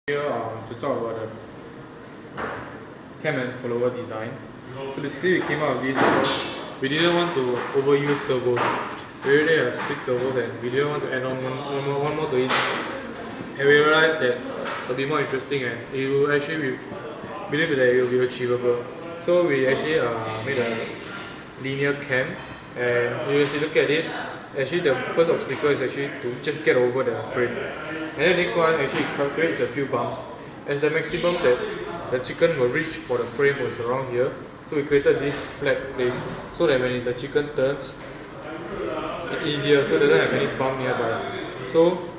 Here to talk about the cam and follower design. So basically we came out with this because we didn't want to overuse servos. We already have 6 servos and we didn't want to add on one more to it. And we realized that it'll be more interesting and it will actually we believe that it will be achievable. So we actually made a linear cam, and if you look at it, actually the first obstacle is actually to just get over the frame. And then the next one actually calculates a few bumps. As the maximum that the chicken will reach for the frame was around here. So we created this flat place so that when the chicken turns, it's easier, so it doesn't have any bump nearby. So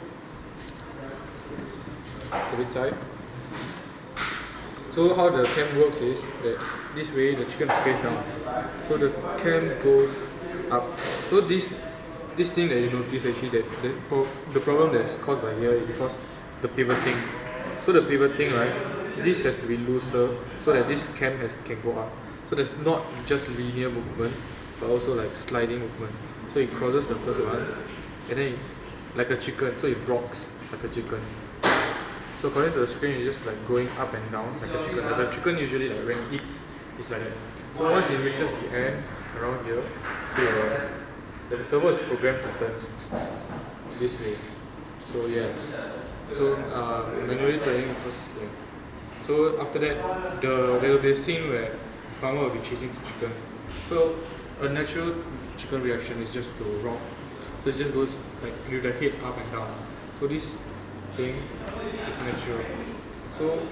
it's a bit tight. So how the cam works is that this way the chicken face down. So the cam goes up. So this thing that you notice actually that the problem that's caused by here is because the pivoting. So the pivoting, right, this has to be looser so that this cam can go up. So there's not just linear movement but also like sliding movement. So it crosses the first one and then like a chicken, so it rocks like a chicken. So according to the screen, it's just like going up and down like a chicken. Like a chicken usually, like when it eats, it's like that. So once it reaches the end around here, the servo is programmed to turn this way. So yes. So manually turning first. Yeah. So after that, there will be a scene where the farmer will be chasing the chicken. So a natural chicken reaction is just to rock. So it just goes like with the head up and down. So this thing is natural. So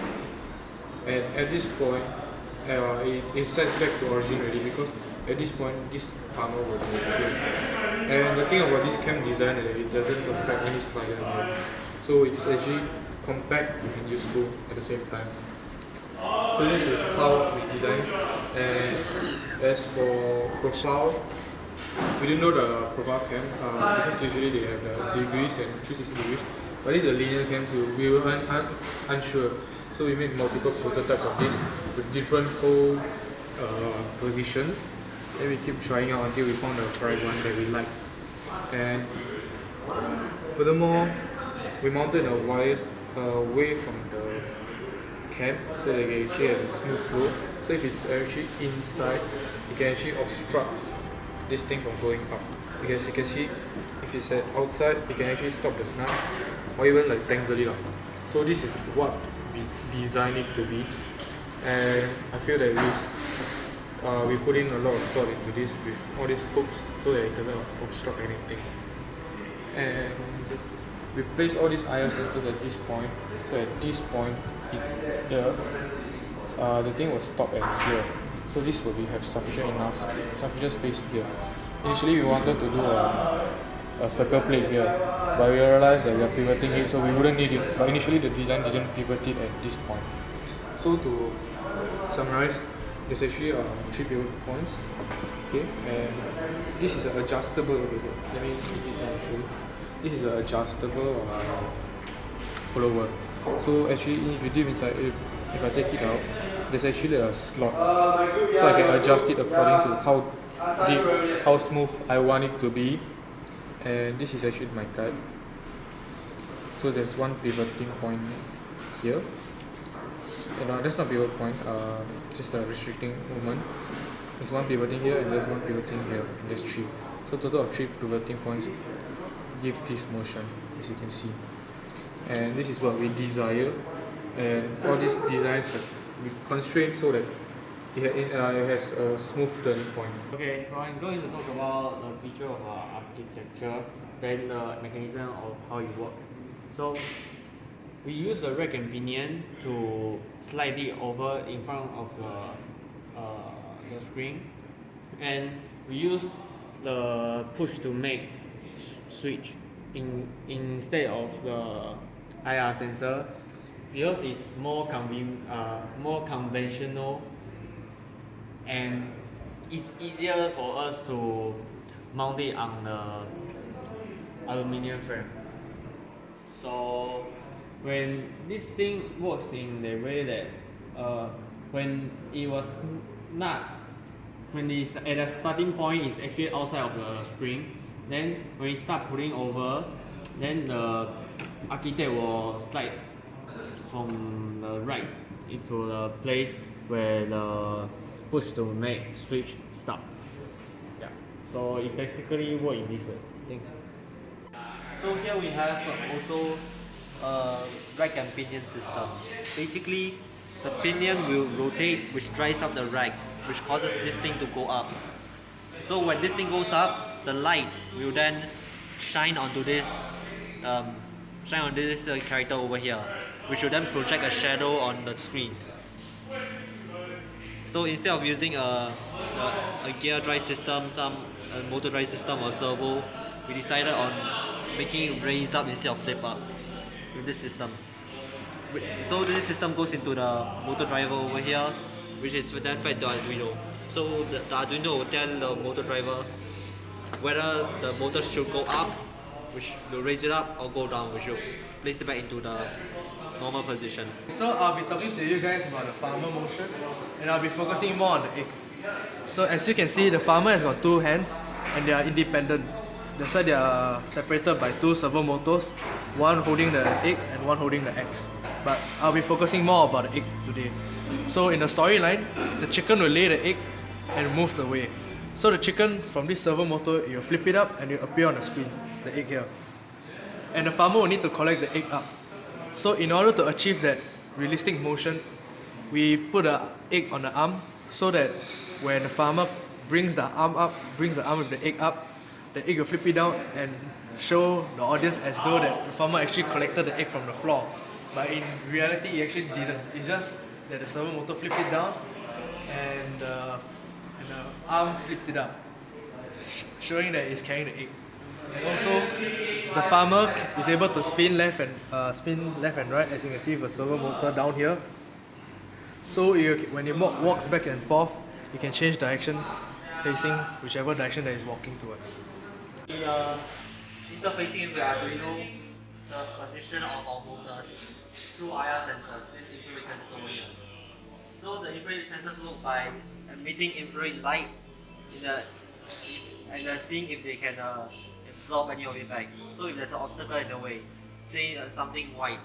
at this point, it sets back to origin already because at this point this farmer will be killed. And the thing about this cam design is that it doesn't affect any slider here. So it's actually compact and useful at the same time. So this is how we design. And as for profile, we didn't know the profile cam because usually they have the degrees and 360 degrees. But this is a linear cam, so we were unsure. So we made multiple prototypes of this with different pole positions. Then we keep trying out until we found the correct one that we like. And furthermore, we mounted the wires away from the cam so that it actually has a smooth flow. So if it's actually inside, you can actually obstruct this thing from going up. Because you can see, if it's outside, you can actually stop the snap or even like tangle it up. So this is what we designed it to be, and I feel that we put in a lot of thought into this with all these hooks so that it doesn't obstruct anything. And we place all these IR sensors at this point. So at this point, the thing will stop at here. So this will have sufficient space here. Initially, we wanted to do a circle plate here, but we realized that we are pivoting it, so we wouldn't need it. But initially, the design didn't pivot it at this point. So to summarize, there's actually 3 pivot points. Okay, and this is an adjustable. Let me show you. This is an adjustable follower. So actually, if you dip inside, if I take it out, there's actually a slot, so I can adjust it according to how deep, how smooth I want it to be. And this is actually my guide. So there's one pivoting point here. That's not pivot point, just a restricting movement. There's one pivoting here and there's one pivoting here. And there's 3. So total of 3 pivoting points give this motion, as you can see. And this is what we desire. And all these designs have been constrained so that it has a smooth turning point. Okay, so I'm going to talk about the feature of our architecture, then the mechanism of how it works. So we use the rack and pinion to slide it over in front of the screen, and we use the push to make switch instead of the IR sensor, because it's more conventional and it's easier for us to mount it on the aluminum frame. So when this thing works in the way that when it's at the starting point, it's actually outside of the spring. Then when you start pulling over, then the architect will slide from the right into the place where the push to make switch stop. Yeah. So it basically works in this way. Thanks. So here we have also a rack and pinion system. Basically, the pinion will rotate, which drives up the rack, which causes this thing to go up. So when this thing goes up, the light will then shine onto this character over here, which will then project a shadow on the screen. So instead of using a gear drive system, a motor drive system or servo, we decided on making it raise up instead of flip up with this system. So this system goes into the motor driver over here, which is then fed to Arduino. So the Arduino will tell the motor driver whether the motor should go up, which will raise it up, or go down, which will place it back into the normal position. So I'll be talking to you guys about the farmer motion, and I'll be focusing more on the egg. So as you can see, the farmer has got two hands and they are independent. That's why they are separated by two servo motors, one holding the egg and one holding the eggs. But I'll be focusing more about the egg today. So in the storyline, the chicken will lay the egg and moves away. So the chicken from this servo motor, it will flip it up and it will appear on the screen, the egg here. And the farmer will need to collect the egg up. So in order to achieve that realistic motion, we put the egg on the arm so that when the farmer brings the arm with the egg up, the egg will flip it down and show the audience as though that the farmer actually collected the egg from the floor. But in reality, he actually didn't. It's just that the servo motor flipped it down and the arm flipped it up, showing that he's carrying the egg. And also, the farmer is able to spin left and right, as you can see with a servo motor down here. So when he walks back and forth, he can change direction facing whichever direction that he's walking towards. We are interfacing with Arduino the position of our motors through IR sensors, these infrared sensors over here. So the infrared sensors work by emitting infrared light and seeing if they can absorb any of it back. So if there's an obstacle in the way, say something white,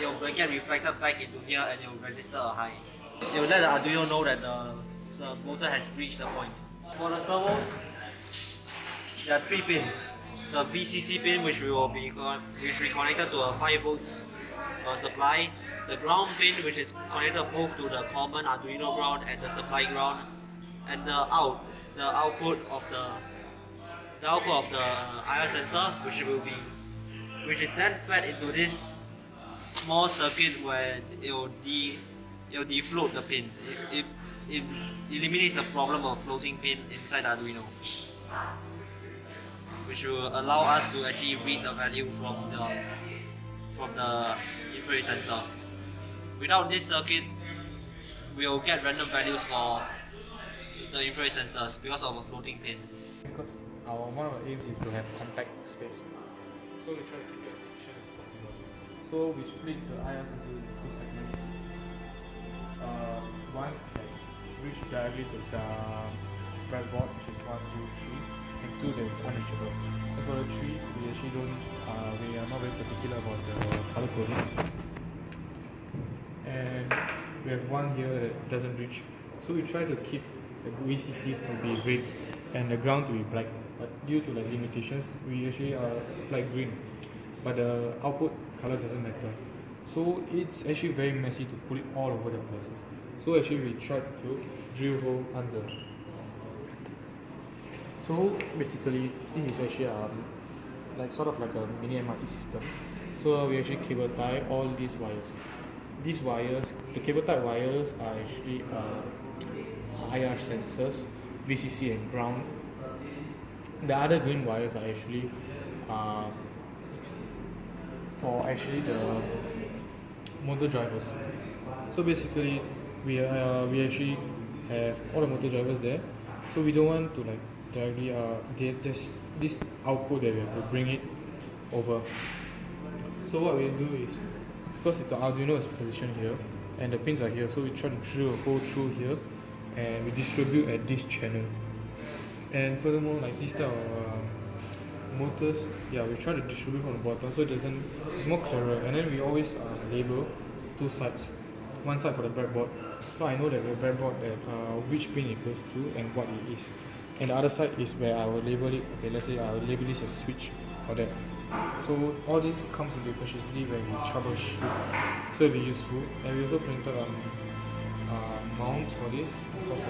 it will get reflected back into here and it will register a high. It will let the Arduino know that the motor has reached the point. For the servos, there are 3 pins. The VCC pin, which we connected to a 5 volts supply. The ground pin, which is connected both to the common Arduino ground and the supply ground. And the output of the IR sensor, which is then fed into this small circuit where it will defloat the pin. It eliminates the problem of floating pin inside Arduino, which will allow us to actually read the value from the infrared sensor. Without this circuit, we will get random values for the infrared sensors because of a floating pin. Because one of our aims is to have compact space, so we try to keep it as efficient as possible. So we split the IR sensor into 2 segments. One reach directly to the breadboard, which is 1, 2, 3, and 2 that is unreachable. As for the 3, we actually we are not very particular about the color coding. And we have one here that doesn't reach. So we try to keep the VCC to be red and the ground to be black. But due to limitations, we actually apply green. But the output color doesn't matter. So it's actually very messy to put it all over the places. So actually we tried to drill hole under. So basically this is actually sort of like a mini MRT system. So we actually cable tie all these wires. These wires, the cable tie wires are actually IR sensors, VCC and ground. The other green wires are actually for actually the motor drivers. So basically we actually have all the motor drivers there. So we don't want to directly there's this output that we have to bring it over. So what we do is, because the Arduino is positioned here and the pins are here, so we try to drill a hole through here and we distribute at this channel. And furthermore, like this type of motors, we try to distribute from the bottom so it's more clearer. And then we always label two sides. One side for the breadboard, so I know that the breadboard that which pin it goes to and what it is. And the other side is where I will label it. Okay, let's say I will label this as switch or that. So all this comes into efficiency when we troubleshoot. So it'll be useful. And we also printed mounts for this because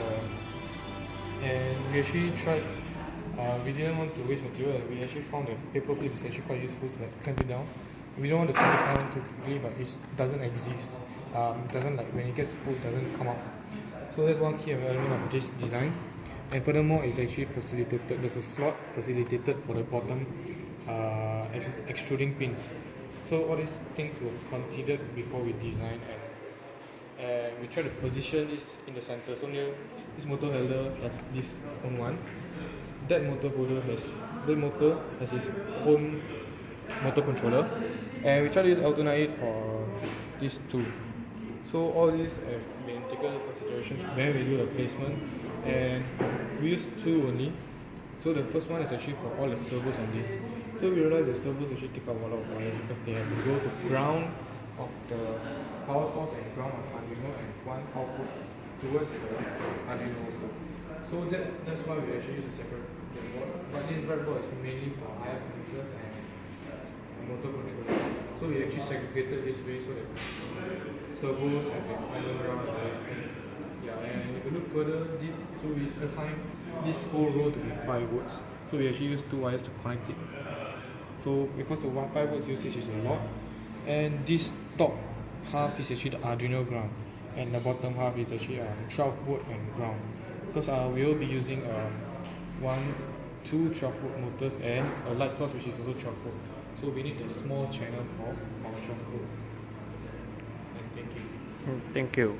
and we actually tried. We didn't want to waste material, and we actually found that paper clip is actually quite useful to like clamp it down. We don't want to clamp it down too quickly, but it doesn't exist. It doesn't, like, when it gets pulled, it doesn't come out. So that's one key element of this design. And furthermore, it's actually facilitated. There's a slot facilitated for the bottom extruding pins. So all these things were considered before we design, and we try to position this in the center. So near this motor holder has this own one. That motor has its own motor controller, and we try to use alternate for these two. So all these have been taken into considerations when we do the placement, and we use two only. So the first one is actually for all the servos on this. So we realized the servos actually take up a lot of wires because they have to go to ground of the power source and ground of Arduino, and one output towards the Arduino also. So that's why we actually use a separate breadboard. But this breadboard is mainly for IR sensors and motor controllers. So we actually segregated this way so that servos have been underground and everything. Yeah, and if you look further deep, so we assign this whole row to be 5 volts. So we actually use 2 wires to connect it. So because the 5 volts usage is a lot, and this top half is actually the Arduino ground, and the bottom half is actually 12 volt and ground. Because we will be using two 12 volt motors and a light source which is also 12 volt. So we need a small channel for our 12 volt. And thank you. Thank you.